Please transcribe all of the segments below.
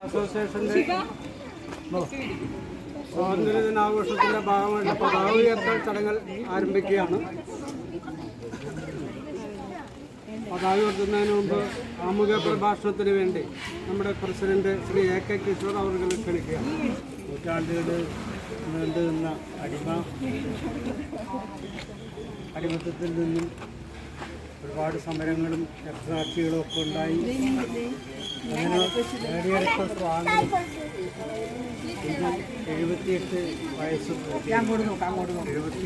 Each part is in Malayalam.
അസോസിയേഷന്റെ സ്വാതന്ത്ര്യദിനാഘോഷത്തിന്റെ ഭാഗമായിട്ട് പതാക ഉയർത്തൽ ചടങ്ങുകൾ ആരംഭിക്കുകയാണ്. പതാക ഉയർത്തുന്നതിന് മുമ്പ് ആമുഖ പ്രഭാഷണത്തിന് വേണ്ടി നമ്മുടെ പ്രസിഡന്റ് ശ്രീ AK കിഷോർ അവർക്ക് ക്ഷണിക്കുകയാണ്. നൂറ്റാണ്ടുകൾ നീണ്ടു നിന്ന അടിമത്തത്തിൽ നിന്നും ഒരുപാട് സമരങ്ങളും രക്തസാക്ഷികളും ഒക്കെ ഉണ്ടായി. അങ്ങനെ നേടിയെടുത്ത സ്വാതന്ത്ര്യം 78 വയസ്സും 79ാമത്തെ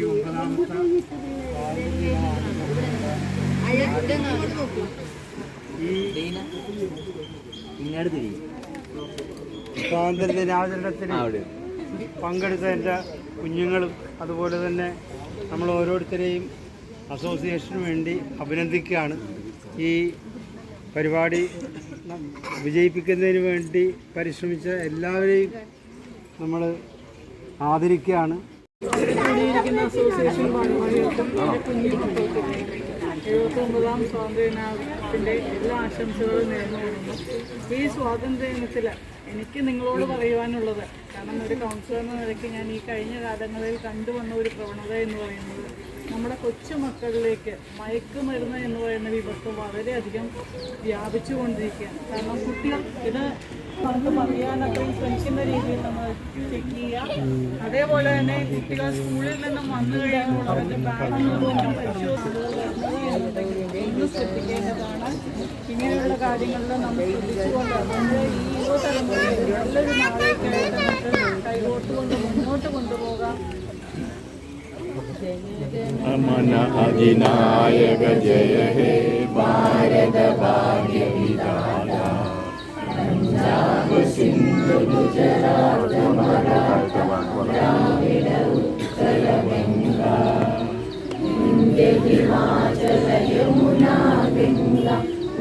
ഈ സ്വാതന്ത്ര്യ ദിനാചരണത്തിന് പങ്കെടുത്ത എൻ്റെ കുഞ്ഞുങ്ങളും അതുപോലെ തന്നെ നമ്മൾ ഓരോരുത്തരെയും അസോസിയേഷന് വേണ്ടി അഭിനന്ദിക്കുകയാണ്. ഈ പരിപാടി വിജയിപ്പിക്കുന്നതിന് വേണ്ടി പരിശ്രമിച്ച എല്ലാവരെയും നമ്മൾ ആദരിക്കുകയാണ്. അസോസിയേഷൻ ഭാരവാഹികൾക്കും കുഞ്ഞുമക്കൾക്കും 79ാം സ്വാതന്ത്ര്യ ദിനത്തിൻ്റെ എല്ലാ ആശംസകളും നേർന്നുകൊള്ളുന്നു. ഈ സ്വാതന്ത്ര്യ ദിനത്തിൽ എനിക്ക് നിങ്ങളോട് പറയുവാനുള്ളത്, കാരണം ഒരു കൗൺസിലർ എന്ന നിലയ്ക്ക് ഞാൻ ഈ കഴിഞ്ഞ കാലങ്ങളിൽ കണ്ടുവന്ന ഒരു പ്രവണത എന്ന് പറയുന്നത്, നമ്മുടെ കൊച്ചുമക്കളിലേക്ക് മയക്കുമരുന്ന് എന്ന് പറയുന്ന വിപത്ത് വളരെയധികം വ്യാപിച്ചുകൊണ്ടിരിക്കുകയാണ്. കാരണം കുട്ടികൾ ഇത് നമുക്ക് പറയാൻ അത്രയും ശ്രമിക്കുന്ന രീതിയിൽ നമ്മൾ ചെക്ക് ചെയ്യുക. അതേപോലെ തന്നെ കുട്ടികൾ സ്കൂളിൽ നിന്നും വന്നു കഴിയുമ്പോൾ അവരുടെ ബാഗുകളൊന്നും പരിശോധിക്കുന്നത് ഒന്ന് ശ്രദ്ധിക്കേണ്ടതാണ്. ഇങ്ങനെയുള്ള കാര്യങ്ങളിൽ നമ്മൾ ശ്രദ്ധിച്ചുകൊണ്ട് നമ്മുടെ ഈ യുവതലമുറയെ നല്ലൊരു നാളേക്കായിട്ട് നമുക്ക് കൈകോട്ടുകൊണ്ട് മുന്നോട്ട് കൊണ്ടുപോകാം. अमन अधिनायक जय हे भारत भाग्य विधाता पंजाब सिंधु गुजरात मराठा द्राविड उत्कल गंगा विंध्य हिमाचल यमुना गंगा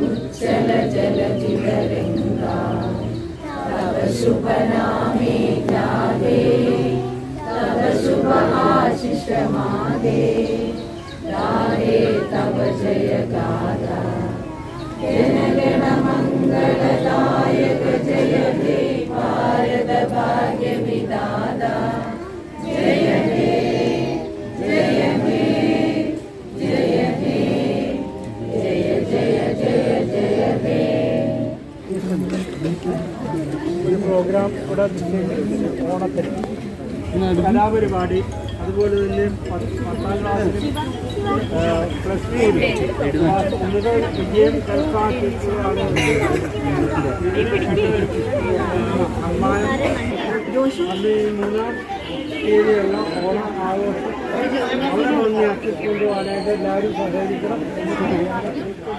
उच्चल जलधि तरंगा तव शुभ नामे गावे तव शुभ आशीष मादे राधे तव जय गाथा जनगण मंगलदायक जय हे भारत भाग्य विधाता जय हे जय हे जय हे जय जय जय जय हे. ഒരു പ്രോഗ്രാം ഇവിടെ ഓണത്തിന് കലാപരിപാടി, അതുപോലെ തന്നെ 10ാം ക്ലാസ്സിലും +2 ഉന്നത വിജയം കരസ്ഥമാക്കിയതാണ് സമ്മാനം. അന്ന് ഈ 3ാം തീയതിയുള്ള ഓണം ആഘോഷം വളരെ ഭംഗിയാക്കിക്കൊണ്ട് പോകാനായിട്ട് എല്ലാവരും സഹകരിക്കണം.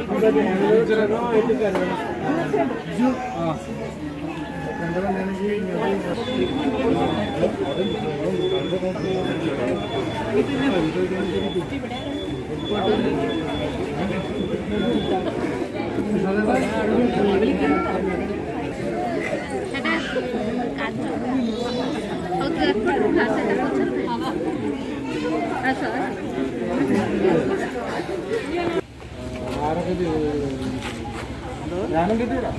നമ്മുടെ ജനമായിട്ട് കരുതണം. ഞാനും കിട്ടിയില്ല.